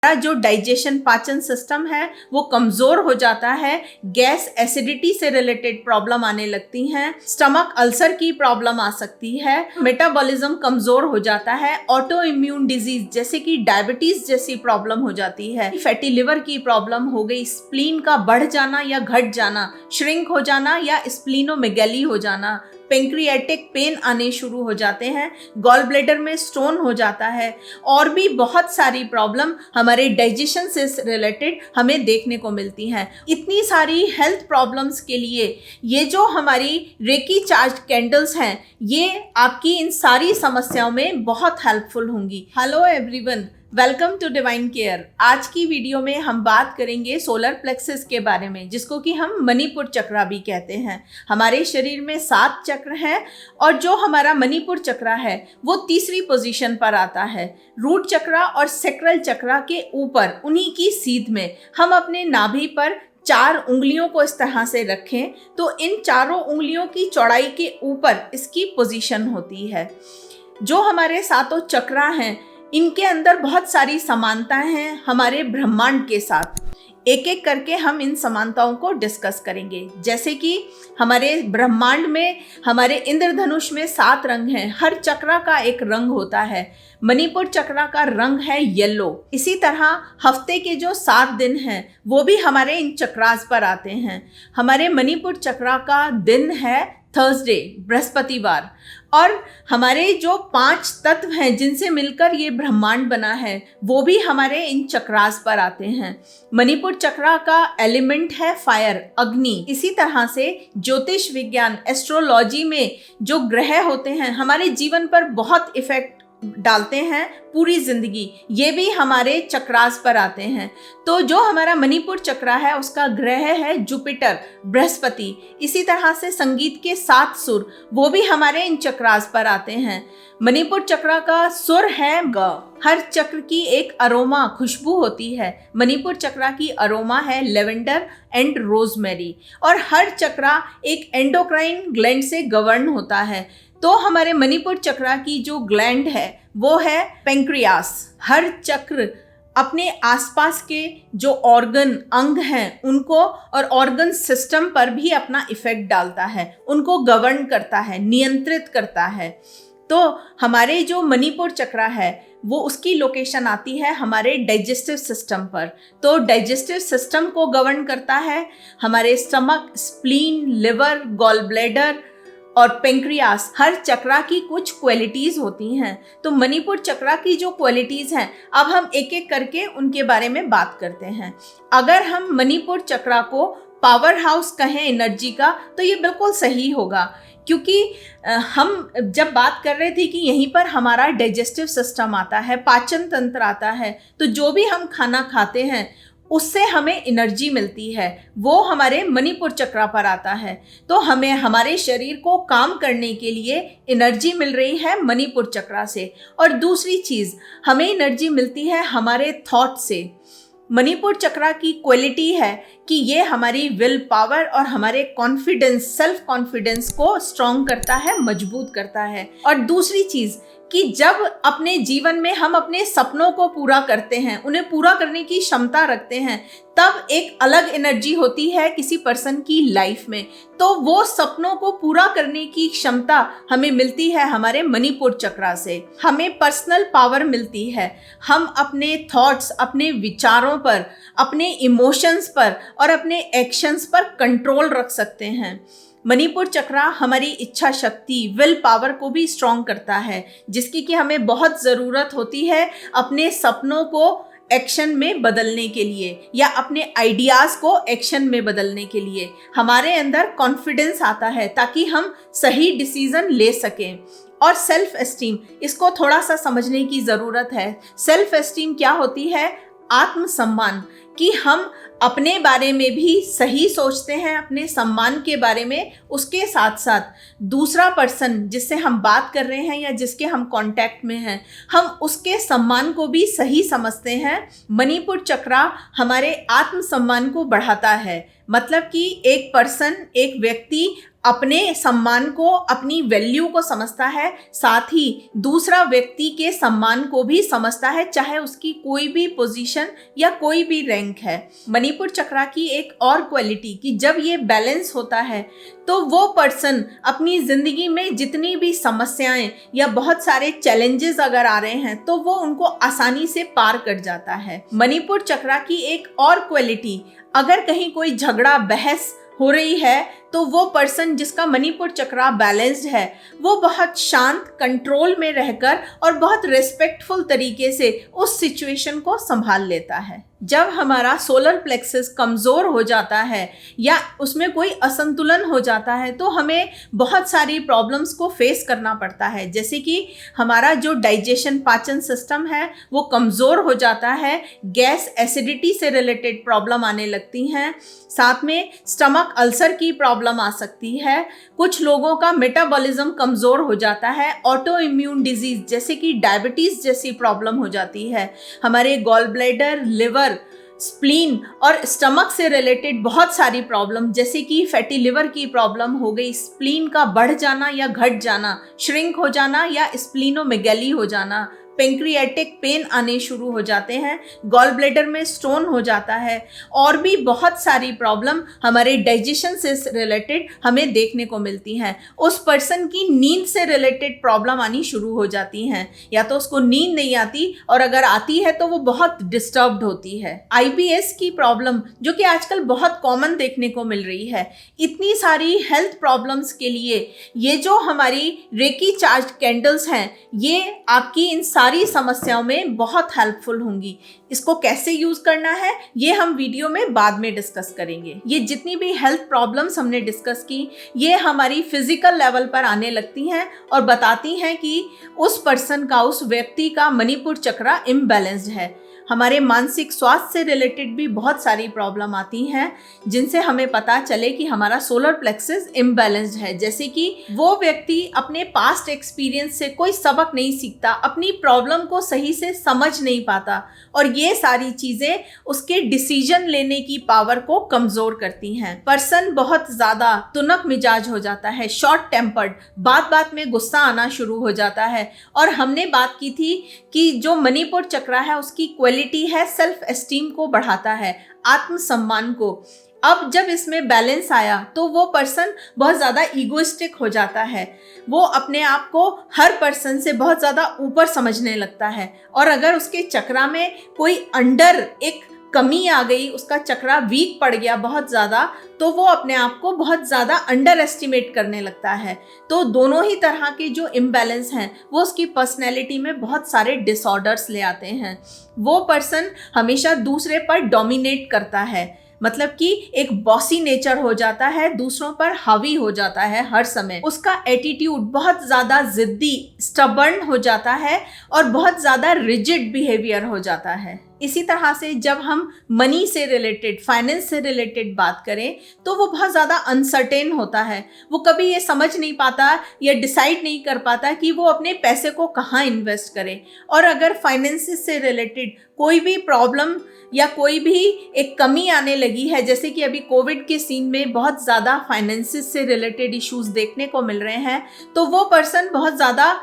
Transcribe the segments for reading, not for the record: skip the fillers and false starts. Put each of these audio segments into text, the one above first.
जो डाइजेशन पाचन सिस्टम है वो कमजोर हो जाता है, गैस एसिडिटी से रिलेटेड प्रॉब्लम आने लगती हैं, स्टमक अल्सर की प्रॉब्लम आ सकती है, मेटाबॉलिज्म कमजोर हो जाता है, ऑटो इम्यून डिजीज जैसे कि डायबिटीज जैसी प्रॉब्लम हो जाती है, फैटी लिवर की प्रॉब्लम हो गई, स्प्लीन का बढ़ जाना या घट जाना, श्रिंक हो जाना या स्प्लीनोमेगैली हो जाना, पेंक्रियाटिक पेन आने शुरू हो जाते हैं, गॉल ब्लैडर में स्टोन हो जाता है और भी बहुत सारी प्रॉब्लम हमारे डाइजेशन से रिलेटेड हमें देखने को मिलती हैं। इतनी सारी हेल्थ प्रॉब्लम्स के लिए ये जो हमारी रेकी चार्ज कैंडल्स हैं ये आपकी इन सारी समस्याओं में बहुत हेल्पफुल होंगी। Hello everyone, welcome to divine care. आज की वीडियो में हम बात करेंगे सोलर प्लेक्सस के बारे में, जिसको कि हम मणिपुर चक्रा भी कहते हैं। हमारे शरीर में 7 चक्र हैं और जो हमारा मणिपुर चक्रा है वो तीसरी पोजीशन पर आता है। रूट चक्रा और सेक्रल चक्रा के ऊपर उन्हीं की सीध में हम अपने नाभि पर 4 उंगलियों को इस तरह से रखें तो इन चारों उंगलियों की चौड़ाई के ऊपर इसकी पोजीशन होती है। जो हमारे 7 चक्रा हैं इनके अंदर बहुत सारी समानताएं हैं हमारे ब्रह्मांड के साथ। एक एक करके हम इन समानताओं को डिस्कस करेंगे। जैसे कि हमारे ब्रह्मांड में हमारे इंद्रधनुष में 7 रंग हैं, हर चक्रा का एक रंग होता है। मणिपुर चक्रा का रंग है येलो। इसी तरह हफ्ते के जो 7 दिन हैं वो भी हमारे इन चक्रास पर आते हैं। हमारे मणिपुर चक्रा का दिन है थर्सडे, बृहस्पतिवार। और हमारे जो 5 तत्व हैं जिनसे मिलकर ये ब्रह्मांड बना है वो भी हमारे इन चक्रास पर आते हैं। मणिपुर चक्रा का एलिमेंट है फायर, अग्नि। इसी तरह से ज्योतिष विज्ञान, एस्ट्रोलॉजी में जो ग्रह होते हैं हमारे जीवन पर बहुत इफेक्ट डालते हैं पूरी जिंदगी, ये भी हमारे चक्रास पर आते हैं। तो जो हमारा मणिपुर चक्रा है उसका ग्रह है जुपिटर, बृहस्पति। इसी तरह से संगीत के 7 सुर वो भी हमारे इन चक्रास पर आते हैं। मणिपुर चक्रा का सुर है ग। हर चक्र की एक अरोमा, खुशबू होती है। मणिपुर चक्रा की अरोमा है लेवेंडर एंड रोजमेरी। और हर चक्रा एक एंडोक्राइन ग्लैंड से गवर्न होता है। तो हमारे मणिपुर चक्रा की जो ग्लैंड है वो है पेंक्रियास। हर चक्र अपने आसपास के जो ऑर्गन, अंग हैं उनको और ऑर्गन सिस्टम पर भी अपना इफेक्ट डालता है, उनको गवर्न करता है, नियंत्रित करता है। तो हमारे जो मणिपुर चक्रा है वो उसकी लोकेशन आती है हमारे डाइजेस्टिव सिस्टम पर। तो डाइजेस्टिव सिस्टम को गवर्न करता है हमारे stomach, spleen, liver, gall bladder और पेंक्रियास। हर चक्रा की कुछ क्वालिटीज होती हैं। तो मणिपुर चक्रा की जो क्वालिटीज हैं अब हम एक एक करके उनके बारे में बात करते हैं। अगर हम मणिपुर चक्रा को पावर हाउस कहें एनर्जी का तो ये बिल्कुल सही होगा, क्योंकि हम जब बात कर रहे थे कि यहीं पर हमारा डाइजेस्टिव सिस्टम आता है, पाचन तंत्र आता है, तो जो भी हम खाना खाते हैं उससे हमें एनर्जी मिलती है, वो हमारे मणिपुर चक्रा पर आता है। तो हमें हमारे शरीर को काम करने के लिए एनर्जी मिल रही है मणिपुर चक्रा से। और दूसरी चीज़, हमें एनर्जी मिलती है हमारे थॉट से। मणिपुर चक्रा की क्वालिटी है कि ये हमारी विल पावर और हमारे कॉन्फिडेंस, सेल्फ कॉन्फिडेंस को स्ट्रॉन्ग करता है, मजबूत करता है। और दूसरी चीज़ कि जब अपने जीवन में हम अपने सपनों को पूरा करते हैं, उन्हें पूरा करने की क्षमता रखते हैं, तब एक अलग एनर्जी होती है किसी पर्सन की लाइफ में। तो वो सपनों को पूरा करने की क्षमता हमें मिलती है हमारे मणिपुर चक्रा से। हमें पर्सनल पावर मिलती है। हम अपने थॉट्स, अपने विचारों पर, अपने इमोशंस पर और अपने एक्शंस पर कंट्रोल रख सकते हैं। मणिपुर चक्रा हमारी इच्छा शक्ति, विल पावर को भी स्ट्रॉन्ग करता है, जिसकी कि हमें बहुत ज़रूरत होती है अपने सपनों को एक्शन में बदलने के लिए या अपने आइडियाज़ को एक्शन में बदलने के लिए। हमारे अंदर कॉन्फिडेंस आता है ताकि हम सही डिसीज़न ले सकें। और सेल्फ एस्टीम, इसको थोड़ा सा समझने की ज़रूरत है। सेल्फ एस्टीम क्या होती है? आत्मसम्मान। कि हम अपने बारे में भी सही सोचते हैं, अपने सम्मान के बारे में, उसके साथ साथ दूसरा पर्सन जिससे हम बात कर रहे हैं या जिसके हम कांटेक्ट में हैं, हम उसके सम्मान को भी सही समझते हैं। मणिपुर चक्रा हमारे आत्मसम्मान को बढ़ाता है। मतलब कि एक पर्सन, एक व्यक्ति अपने सम्मान को, अपनी वैल्यू को समझता है, साथ ही दूसरा व्यक्ति के सम्मान को भी समझता है, चाहे उसकी कोई भी पोजीशन या कोई भी रैंक है। मणिपुर चक्रा की एक और क्वालिटी कि जब ये बैलेंस होता है तो वो पर्सन अपनी जिंदगी में जितनी भी समस्याएं या बहुत सारे चैलेंजेस अगर आ रहे हैं तो वो उनको आसानी से पार कर जाता है। मणिपुर चक्रा की एक और क्वालिटी, अगर कहीं कोई झगड़ा बहस हो रही है तो वो पर्सन जिसका मणिपुर चक्रा बैलेंस्ड है वो बहुत शांत, कंट्रोल में रहकर और बहुत रिस्पेक्टफुल तरीके से उस सिचुएशन को संभाल लेता है। जब हमारा सोलर प्लेक्सस कमज़ोर हो जाता है या उसमें कोई असंतुलन हो जाता है तो हमें बहुत सारी प्रॉब्लम्स को फेस करना पड़ता है। जैसे कि हमारा जो डाइजेशन, पाचन सिस्टम है वो कमज़ोर हो जाता है, गैस, एसिडिटी से रिलेटेड प्रॉब्लम आने लगती हैं, साथ में स्टमक अल्सर की प्रॉब्लम आ सकती है। कुछ लोगों का मेटाबॉलिज्म कमज़ोर हो जाता है, ऑटो इम्यून डिजीज़ जैसे कि डायबिटीज़ जैसी प्रॉब्लम हो जाती है। हमारे गॉल ब्लैडर, लिवर, स्प्लीन और स्टमक से रिलेटेड बहुत सारी प्रॉब्लम जैसे कि फैटी लिवर की प्रॉब्लम हो गई, स्प्लीन का बढ़ जाना या घट जाना, श्रिंक हो जाना या स्प्लीनोमेगैली हो जाना, पेंक्रियाटिक पेन आने शुरू हो जाते हैं, गॉल ब्लैडर में स्टोन हो जाता है और भी बहुत सारी प्रॉब्लम हमारे डाइजेशन से रिलेटेड हमें देखने को मिलती हैं। उस पर्सन की नींद से रिलेटेड प्रॉब्लम आनी शुरू हो जाती हैं, या तो उसको नींद नहीं आती और अगर आती है तो वो बहुत डिस्टर्ब्ड होती है। IBS की प्रॉब्लम जो कि आजकल बहुत कॉमन देखने को मिल रही है। इतनी सारी हेल्थ प्रॉब्लम्स के लिए ये जो हमारी रेकी चार्ज कैंडल्स हैं ये आपकी इन सारी समस्याओं में बहुत हेल्पफुल होंगी। इसको कैसे यूज करना है ये हम वीडियो में बाद में डिस्कस करेंगे। ये जितनी भी हेल्थ प्रॉब्लम्स हमने डिस्कस की ये हमारी फिजिकल लेवल पर आने लगती हैं और बताती हैं कि उस पर्सन का, उस व्यक्ति का मणिपुर चक्रा इम्बैलेंस्ड है। हमारे मानसिक स्वास्थ्य से रिलेटेड भी बहुत सारी प्रॉब्लम आती हैं जिनसे हमें पता चले कि हमारा सोलर प्लेक्सस इम्बैलेंस्ड है। जैसे कि वो व्यक्ति अपने पास्ट एक्सपीरियंस से कोई सबक नहीं सीखता, अपनी प्रॉब्लम को सही से समझ नहीं पाता और ये सारी चीजें उसके डिसीजन लेने की पावर को कमजोर करती हैं। पर्सन बहुत ज्यादा तुनक मिजाज हो जाता है, शॉर्ट टेम्पर्ड, बात बात में गुस्सा आना शुरू हो जाता है। और हमने बात की थी कि जो मणिपुर चक्रा है उसकी क्वालिटी है सेल्फ एस्टीम को बढ़ाता है, आत्मसम्मान को। अब जब इसमें बैलेंस आया तो वो पर्सन बहुत ज़्यादा ईगोइस्टिक हो जाता है, वो अपने आप को हर पर्सन से बहुत ज़्यादा ऊपर समझने लगता है और अगर उसके चक्रा में कोई अंडर एक कमी आ गई, उसका चक्रा वीक पड़ गया बहुत ज़्यादा, तो वो अपने आप को बहुत ज़्यादा अंडर एस्टिमेट करने लगता है। तो दोनों ही तरह के जो इम्बैलेंस हैं वो उसकी पर्सनैलिटी में बहुत सारे डिसऑर्डर्स ले आते हैं। वो पर्सन हमेशा दूसरे पर डोमिनेट करता है, मतलब कि एक बॉसी नेचर हो जाता है, दूसरों पर हावी हो जाता है हर समय। उसका एटीट्यूड बहुत ज़्यादा जिद्दी, स्टबर्न हो जाता है और बहुत ज़्यादा रिजिड बिहेवियर हो जाता है। इसी तरह से जब हम मनी से रिलेटेड, फाइनेंस से रिलेटेड बात करें तो वो बहुत ज़्यादा अनसर्टेन होता है। वो कभी ये समझ नहीं पाता या डिसाइड नहीं कर पाता कि वो अपने पैसे को कहाँ इन्वेस्ट करे। और अगर फाइनेंस से रिलेटेड कोई भी प्रॉब्लम या कोई भी एक कमी आने लगी है, जैसे कि अभी कोविड के सीन में बहुत ज़्यादा फाइनेंसिस से रिलेटेड इश्यूज देखने को मिल रहे हैं, तो वो पर्सन बहुत ज़्यादा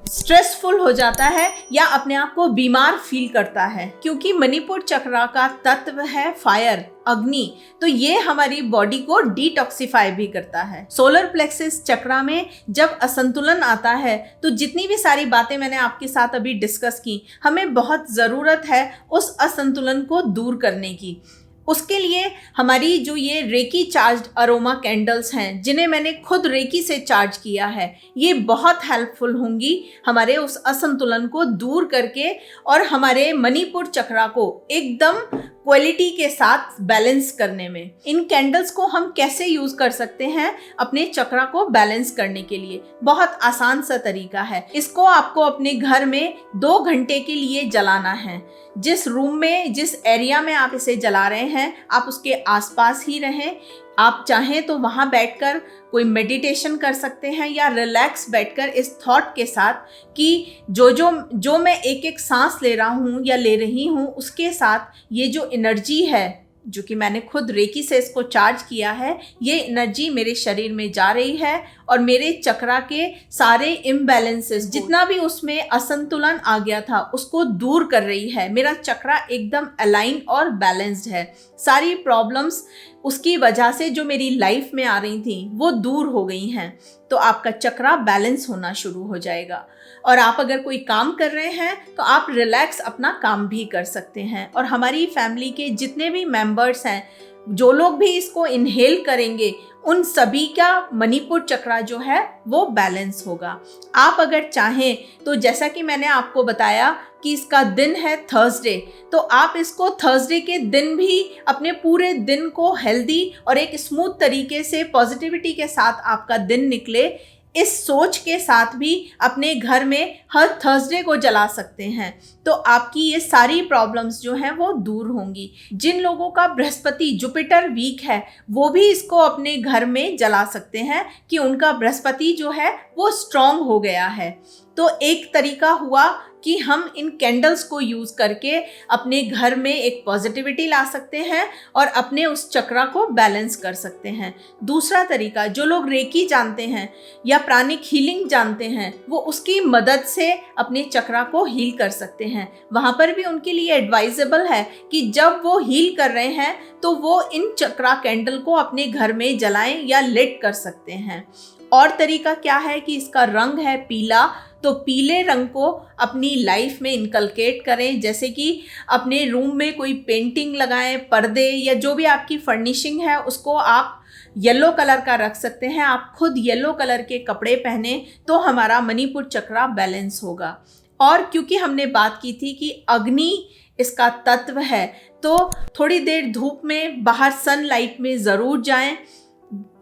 स्ट्रेसफुल हो जाता है या अपने आप को बीमार फील करता है। क्योंकि मणिपुर चक्रा का तत्व है फायर, अग्नि, तो ये हमारी बॉडी को डिटॉक्सिफाई भी करता है। सोलर प्लेक्सस चक्रा में जब असंतुलन आता है तो जितनी भी सारी बातें मैंने आपके साथ अभी डिस्कस की, हमें बहुत ज़रूरत है उस असंतुलन को दूर करने की। उसके लिए हमारी जो ये रेकी चार्ज्ड अरोमा कैंडल्स हैं, जिन्हें मैंने खुद रेकी से चार्ज किया है, ये बहुत हेल्पफुल होंगी हमारे उस असंतुलन को दूर करके और हमारे मणिपुर चक्रा को एकदम क्वालिटी के साथ बैलेंस करने में। इन कैंडल्स को हम कैसे यूज कर सकते हैं अपने चक्रा को बैलेंस करने के लिए? बहुत आसान सा तरीका है। इसको आपको अपने घर में 2 घंटे के लिए जलाना है। जिस रूम में, जिस एरिया में आप इसे जला रहे हैं, आप उसके आसपास ही रहें। आप चाहें तो वहाँ बैठकर कोई मेडिटेशन कर सकते हैं या रिलैक्स बैठकर इस थॉट के साथ कि जो मैं एक एक सांस ले रहा हूँ या ले रही हूँ, उसके साथ ये जो एनर्जी है, जो कि मैंने खुद रेकी से इसको चार्ज किया है, ये एनर्जी मेरे शरीर में जा रही है और मेरे चक्रा के सारे इम्बैलेंसेस, जितना भी उसमें असंतुलन आ गया था, उसको दूर कर रही है। मेरा चक्रा एकदम अलाइन और बैलेंस्ड है। सारी प्रॉब्लम्स उसकी वजह से जो मेरी लाइफ में आ रही थी वो दूर हो गई हैं। तो आपका चक्रा बैलेंस होना शुरू हो जाएगा। और आप अगर कोई काम कर रहे हैं तो आप रिलैक्स अपना काम भी कर सकते हैं। और हमारी फैमिली के जितने भी मेंबर्स हैं, जो लोग भी इसको इनहेल करेंगे, उन सभी का मणिपुर चक्रा जो है वो बैलेंस होगा। आप अगर चाहें तो, जैसा कि मैंने आपको बताया कि इसका दिन है थर्सडे, तो आप इसको थर्सडे के दिन भी अपने पूरे दिन को हेल्दी और एक स्मूथ तरीके से पॉजिटिविटी के साथ आपका दिन निकले, इस सोच के साथ भी अपने घर में हर थर्सडे को जला सकते हैं। तो आपकी ये सारी प्रॉब्लम्स जो हैं वो दूर होंगी। जिन लोगों का बृहस्पति, जुपिटर वीक है, वो भी इसको अपने घर में जला सकते हैं कि उनका बृहस्पति जो है वो स्ट्रांग हो गया है। तो एक तरीका हुआ कि हम इन कैंडल्स को यूज़ करके अपने घर में एक पॉजिटिविटी ला सकते हैं और अपने उस चक्रा को बैलेंस कर सकते हैं। दूसरा तरीका, जो लोग रेकी जानते हैं या प्राणिक हीलिंग जानते हैं, वो उसकी मदद से अपने चक्रा को हील कर सकते हैं। वहाँ पर भी उनके लिए एडवाइजेबल है कि जब वो हील कर रहे हैं तो वो इन चक्रा कैंडल को अपने घर में जलाएं या लिट कर सकते हैं। और तरीका क्या है कि इसका रंग है पीला, तो पीले रंग को अपनी लाइफ में इनकलकेट करें। जैसे कि अपने रूम में कोई पेंटिंग लगाएं, पर्दे या जो भी आपकी फर्निशिंग है उसको आप येलो कलर का रख सकते हैं। आप खुद येलो कलर के कपड़े पहने तो हमारा मणिपुर चक्रा बैलेंस होगा। और क्योंकि हमने बात की थी कि अग्नि इसका तत्व है, तो थोड़ी देर धूप में बाहर सनलाइट में ज़रूर जाएं।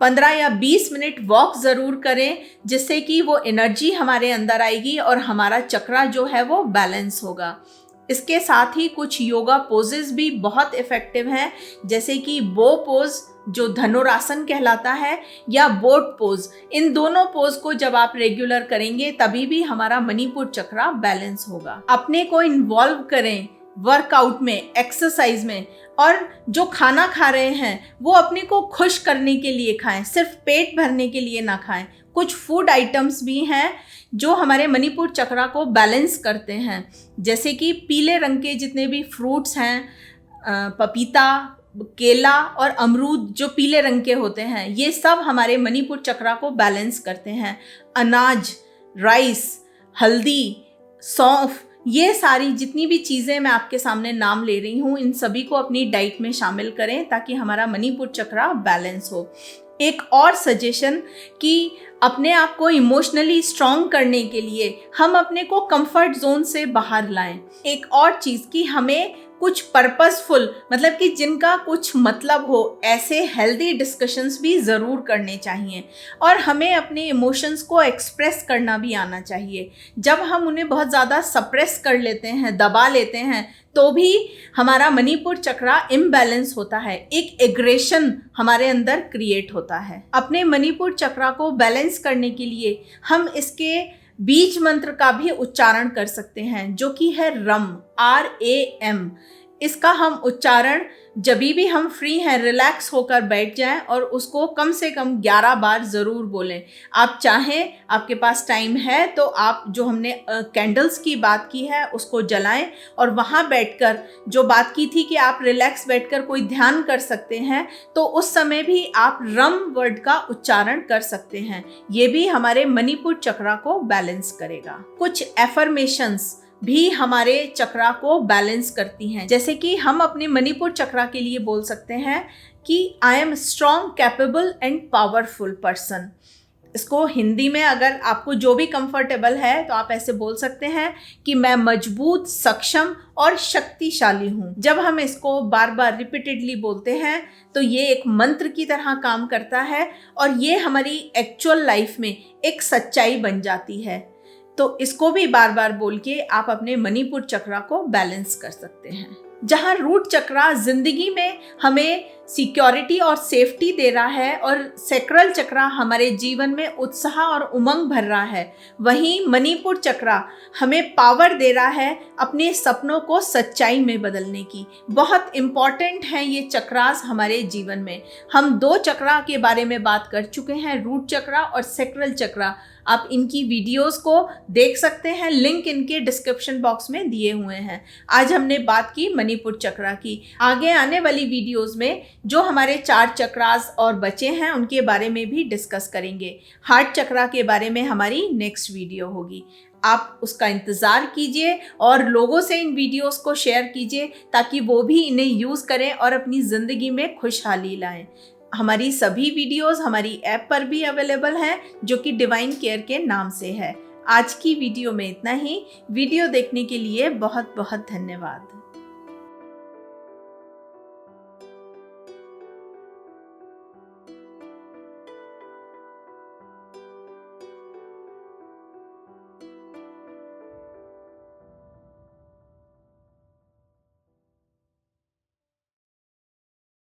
15 या 20 मिनट वॉक ज़रूर करें, जिससे कि वो एनर्जी हमारे अंदर आएगी और हमारा चक्रा जो है वो बैलेंस होगा। इसके साथ ही कुछ योगा पोजेस भी बहुत इफ़ेक्टिव हैं, जैसे कि बो पोज जो धनुरासन कहलाता है, या बोट पोज। इन दोनों पोज को जब आप रेगुलर करेंगे तभी भी हमारा मणिपुर चक्रा बैलेंस होगा। अपने को इन्वॉल्व करें वर्कआउट में, एक्सरसाइज में। और जो खाना खा रहे हैं वो अपने को खुश करने के लिए खाएं, सिर्फ पेट भरने के लिए ना खाएं। कुछ फूड आइटम्स भी हैं जो हमारे मणिपुर चक्रा को बैलेंस करते हैं, जैसे कि पीले रंग के जितने भी फ्रूट्स हैं, पपीता, केला और अमरूद जो पीले रंग के होते हैं, ये सब हमारे मणिपुर चक्रा को बैलेंस करते हैं। अनाज, राइस, हल्दी, सौंफ, ये सारी जितनी भी चीज़ें मैं आपके सामने नाम ले रही हूँ, इन सभी को अपनी डाइट में शामिल करें ताकि हमारा मणिपुर चक्रा बैलेंस हो। एक और सजेशन कि अपने आप को इमोशनली स्ट्रॉन्ग करने के लिए हम अपने को कंफर्ट जोन से बाहर लाएं। एक और चीज़ कि हमें कुछ पर्पसफुल, मतलब कि जिनका कुछ मतलब हो, ऐसे हेल्दी डिस्कशंस भी ज़रूर करने चाहिए। और हमें अपने इमोशंस को एक्सप्रेस करना भी आना चाहिए। जब हम उन्हें बहुत ज़्यादा सप्रेस कर लेते हैं, दबा लेते हैं, तो भी हमारा मणिपुर चक्रा इम्बैलेंस होता है, एक एग्रेशन हमारे अंदर क्रिएट होता है। अपने मणिपुर चक्रा को बैलेंस करने के लिए हम इसके बीज मंत्र का भी उच्चारण कर सकते हैं, जो कि है रम, RAM। इसका हम उच्चारण जब भी हम फ्री हैं, रिलैक्स होकर बैठ जाएं और उसको कम से कम 11 बार ज़रूर बोलें। आप चाहें, आपके पास टाइम है तो आप जो हमने कैंडल्स की बात की है उसको जलाएं और वहाँ बैठकर जो बात की थी कि आप रिलैक्स बैठकर कोई ध्यान कर सकते हैं, तो उस समय भी आप रम वर्ड का उच्चारण कर सकते हैं। ये भी हमारे मणिपुर चक्रा को बैलेंस करेगा। कुछ एफर्मेशंस भी हमारे चक्रा को बैलेंस करती हैं, जैसे कि हम अपने मणिपुर चक्रा के लिए बोल सकते हैं कि I am strong, capable and powerful person. इसको हिंदी में अगर आपको जो भी कंफर्टेबल है तो आप ऐसे बोल सकते हैं कि मैं मजबूत, सक्षम और शक्तिशाली हूँ। जब हम इसको बार बार रिपीटेडली बोलते हैं तो ये एक मंत्र की तरह काम करता है और ये हमारी एक्चुअल लाइफ में एक सच्चाई बन जाती है। तो इसको भी बार बार बोल के आप अपने मणिपुर चक्रा को बैलेंस कर सकते हैं। जहाँ रूट चक्रा जिंदगी में हमें सिक्योरिटी और सेफ्टी दे रहा है और सैक्रल चक्रा हमारे जीवन में उत्साह और उमंग भर रहा है, वहीं मणिपुर चक्रा हमें पावर दे रहा है अपने सपनों को सच्चाई में बदलने की। बहुत इम्पॉर्टेंट है ये चक्रास हमारे जीवन में। हम 2 चक्रा के बारे में बात कर चुके हैं, रूट चक्रा और सैक्रल चक्रा। आप इनकी वीडियोस को देख सकते हैं, लिंक इनके डिस्क्रिप्शन बॉक्स में दिए हुए हैं। आज हमने बात की मणिपुर चक्रा की। आगे आने वाली वीडियोस में जो हमारे 4 चक्रास और बचे हैं उनके बारे में भी डिस्कस करेंगे। हार्ट चक्रा के बारे में हमारी नेक्स्ट वीडियो होगी। आप उसका इंतज़ार कीजिए और लोगों से इन वीडियोस को शेयर कीजिए ताकि वो भी इन्हें यूज़ करें और अपनी ज़िंदगी में खुशहाली लाएं। हमारी सभी वीडियोस हमारी ऐप पर भी अवेलेबल हैं जो कि डिवाइन केयर के नाम से है। आज की वीडियो में इतना ही। वीडियो देखने के लिए बहुत बहुत धन्यवाद।